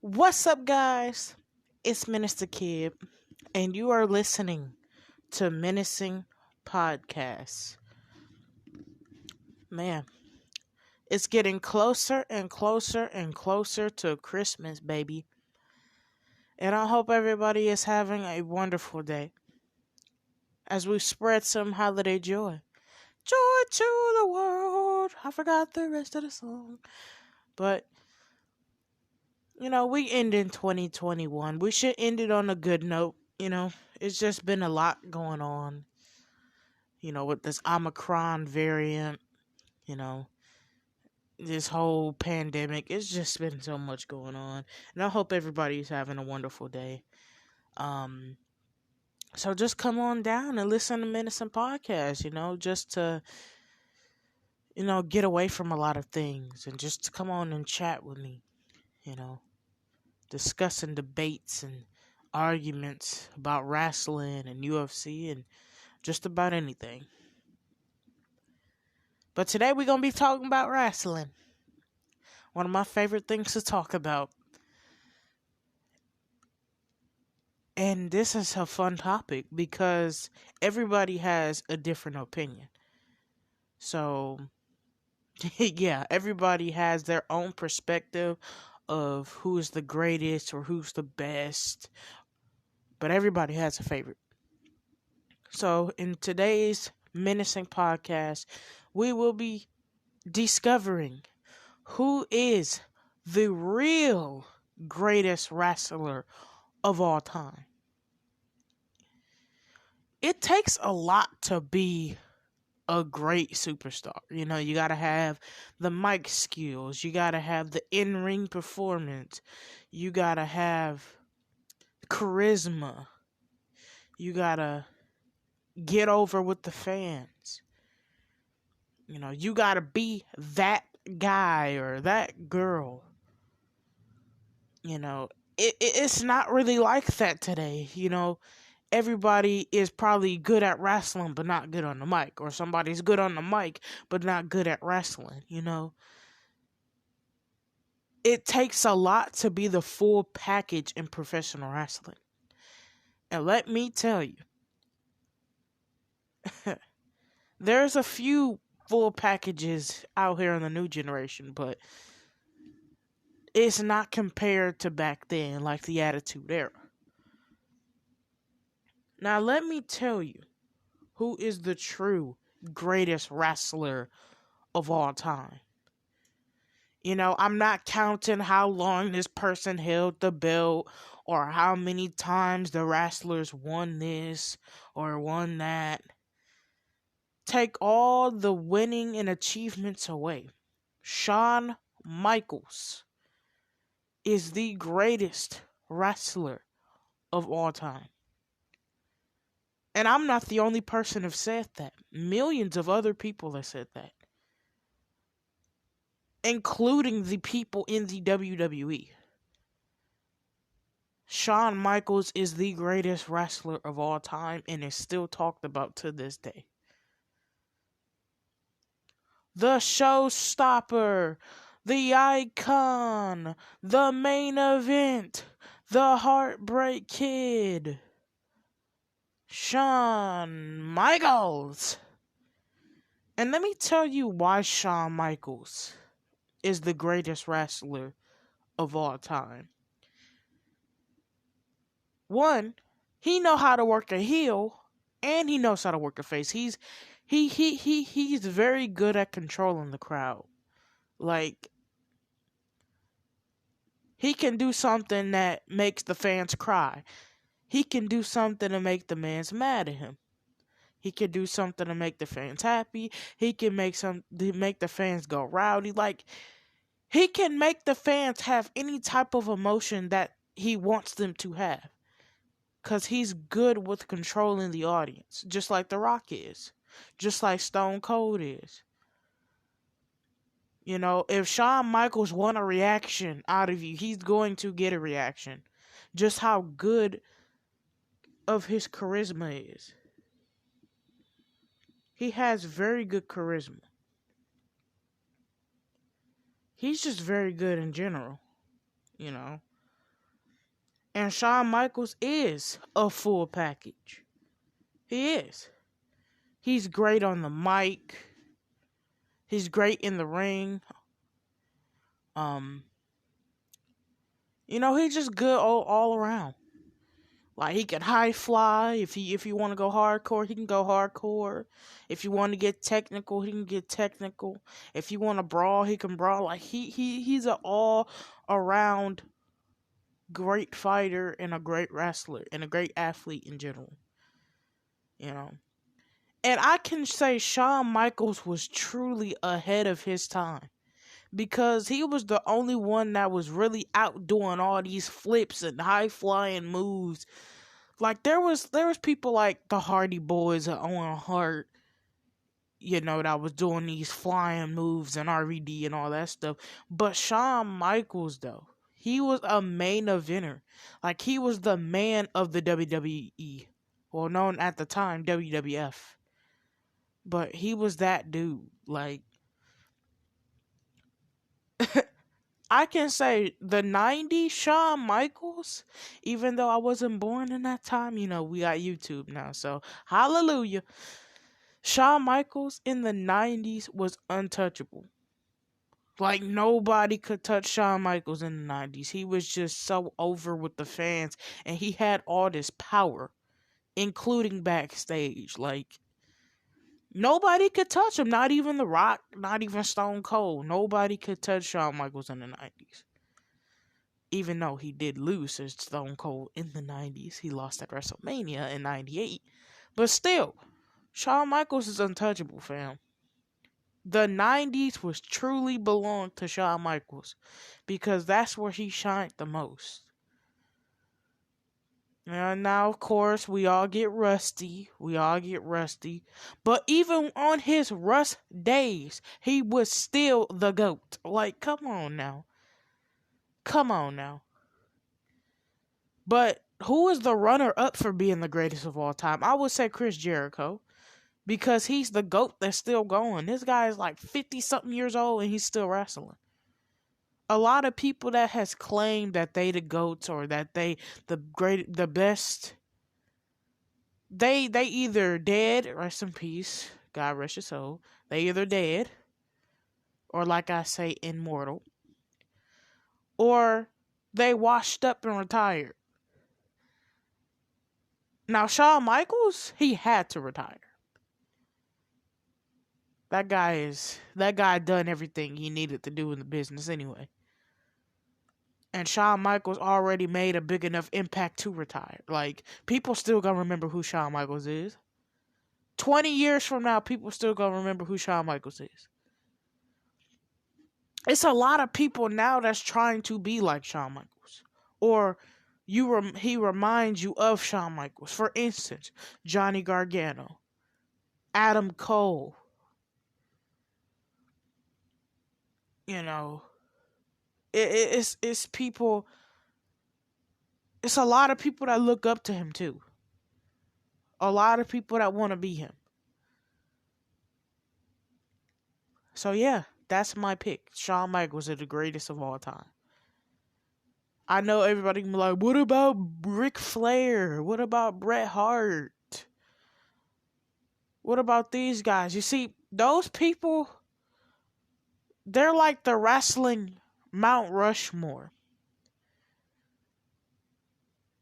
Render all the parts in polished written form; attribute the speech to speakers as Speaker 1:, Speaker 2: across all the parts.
Speaker 1: What's up, guys? It's Minister Kid, and you are listening to Menacing Podcasts. Man, it's getting closer and closer and closer to Christmas, baby. And I hope everybody is having a wonderful day as we spread some holiday joy. Joy to the world. I forgot the rest of the song. But, we end in 2021. We should end it on a good note. It's just been a lot going on with this Omicron variant, you know, this whole pandemic. It's just been so much going on. And I hope everybody's having a wonderful day. Um, so just come on down and listen to Medicine Podcast, just to, get away from a lot of things and just to come on and chat with me, you know, discussing debates and arguments about wrestling and UFC and just about anything. But today we're going to be talking about wrestling. One of my favorite things to talk about. And this is a fun topic because everybody has a different opinion. So, yeah, everybody has their own perspective of who is the greatest or who's the best. But everybody has a favorite. So, in today's menacing podcast, we will be discovering who is the real greatest wrestler of all time. It takes a lot to be a great superstar. You got to have the mic skills, you got to have the in-ring performance, you got to have charisma, you got to get over with the fans. You got to be that guy or that girl. It's not really like that today. Everybody is probably good at wrestling but not good on the mic, or somebody's good on the mic but not good at wrestling. It takes a lot to be the full package in professional wrestling. And let me tell you, there's a few full packages out here in the new generation, but it's not compared to back then, like the Attitude Era. Now, let me tell you who is the true greatest wrestler of all time. I'm not counting how long this person held the belt or how many times the wrestlers won this or won that. Take all the winning and achievements away. Shawn Michaels is the greatest wrestler of all time. And I'm not the only person who've said that. Millions of other people have said that, including the people in the WWE. Shawn Michaels is the greatest wrestler of all time and is still talked about to this day. The showstopper, the icon, the main event, the Heartbreak Kid, Shawn Michaels. And let me tell you why Shawn Michaels is the greatest wrestler of all time. One, he know how to work a heel and he knows how to work a face. He's very good at controlling the crowd. Like, he can do something that makes the fans cry. He can do something to make the fans mad at him. He can do something to make the fans happy. He can make the fans go rowdy. Like, he can make the fans have any type of emotion that he wants them to have. Because he's good with controlling the audience. Just like The Rock is. Just like Stone Cold is. If Shawn Michaels want a reaction out of you, he's going to get a reaction. Just how good of his charisma is. He has very good charisma. He's just very good in general. And Shawn Michaels is a full package. He is. He's great on the mic. He's great in the ring. Um, he's just good all around. Like he can high fly. If you want to go hardcore, he can go hardcore. If you want to get technical, he can get technical. If you want to brawl, he can brawl. Like he's an all around great fighter and a great wrestler and a great athlete in general. You know. And I can say Shawn Michaels was truly ahead of his time because he was the only one that was really out doing all these flips and high flying moves. Like there was people like the Hardy Boys and Owen Hart, that was doing these flying moves and RVD and all that stuff. But Shawn Michaels though, he was a main eventer. Like he was the man of the WWE. Well, known at the time WWF. But he was that dude. Like I can say the 90s Shawn Michaels, even though I wasn't born in that time, we got YouTube now. So, hallelujah. Shawn Michaels in the 90s was untouchable. Like, nobody could touch Shawn Michaels in the 90s. He was just so over with the fans, and he had all this power, including backstage. Like, nobody could touch him. Not even The Rock, not even Stone Cold. Nobody could touch Shawn Michaels in the 90s. Even though he did lose to Stone Cold in the 90s. He lost at WrestleMania in 98. But still, Shawn Michaels is untouchable, fam. The 90s was truly belonged to Shawn Michaels because that's where he shined the most. And now, of course, we all get rusty. But even on his rust days, he was still the GOAT. Like, come on now. But who is the runner-up for being the greatest of all time? I would say Chris Jericho. Because he's the GOAT that's still going. This guy is like 50-something years old and he's still wrestling. A lot of people that has claimed that they the GOATs or that they the best, they either dead, rest in peace, God rest his soul. They either dead, or like I say, immortal, or they washed up and retired. Now Shawn Michaels, he had to retire. That guy done everything he needed to do in the business anyway. And Shawn Michaels already made a big enough impact to retire. Like, people still gonna remember who Shawn Michaels is. 20 years from now, people still gonna remember who Shawn Michaels is. It's a lot of people now that's trying to be like Shawn Michaels. Or he reminds you of Shawn Michaels. For instance, Johnny Gargano, Adam Cole. It's people. It's a lot of people that look up to him too. A lot of people that want to be him. So yeah, that's my pick. Shawn Michaels is the greatest of all time. I know everybody can be like, what about Ric Flair? What about Bret Hart? What about these guys? You see, those people, they're like the wrestling Mount Rushmore.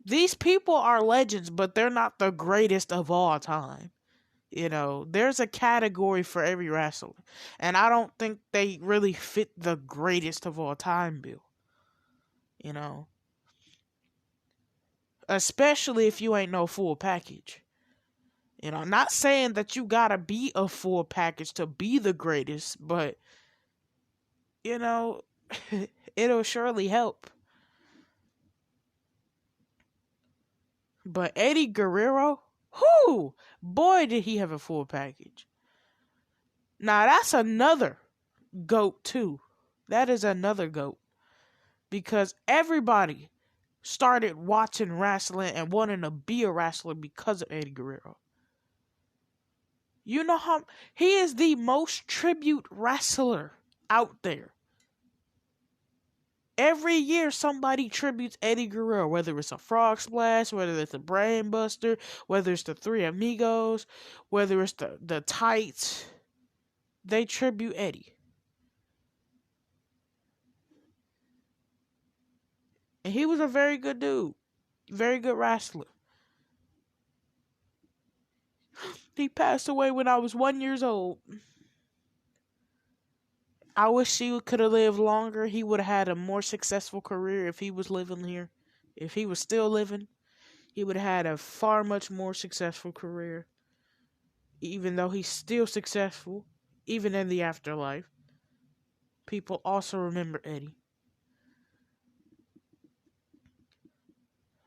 Speaker 1: These people are legends, but they're not the greatest of all time. There's a category for every wrestler. And I don't think they really fit the greatest of all time bill. Especially if you ain't no full package. Not saying that you gotta be a full package to be the greatest, but, it'll surely help. But Eddie Guerrero, whoo, boy, did he have a full package. Now, that's another GOAT, too. That is another GOAT. Because everybody started watching wrestling and wanting to be a wrestler because of Eddie Guerrero. You know how he is the most tribute wrestler out there. Every year, somebody tributes Eddie Guerrero, whether it's a Frog Splash, whether it's a Brain Buster, whether it's the Three Amigos, whether it's the Tights. They tribute Eddie. And he was a very good dude, very good wrestler. He passed away when I was 1 year old. I wish he could have lived longer. He would have had a more successful career if he was living here. If he was still living, he would have had a far much more successful career. Even though he's still successful, even in the afterlife, people also remember Eddie.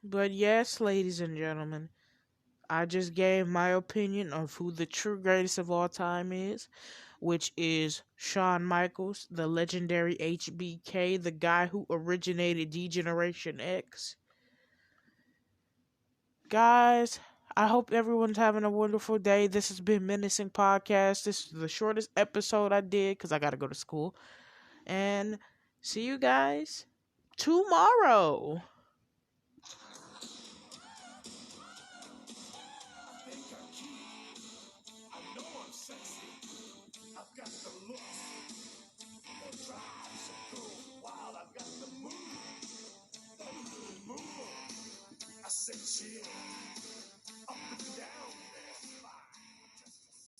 Speaker 1: But yes, ladies and gentlemen, I just gave my opinion of who the true greatest of all time is, which is Shawn Michaels, the legendary HBK, the guy who originated D-Generation X. Guys, I hope everyone's having a wonderful day. This has been Menacing Podcast. This is the shortest episode I did because I got to go to school. And see you guys tomorrow.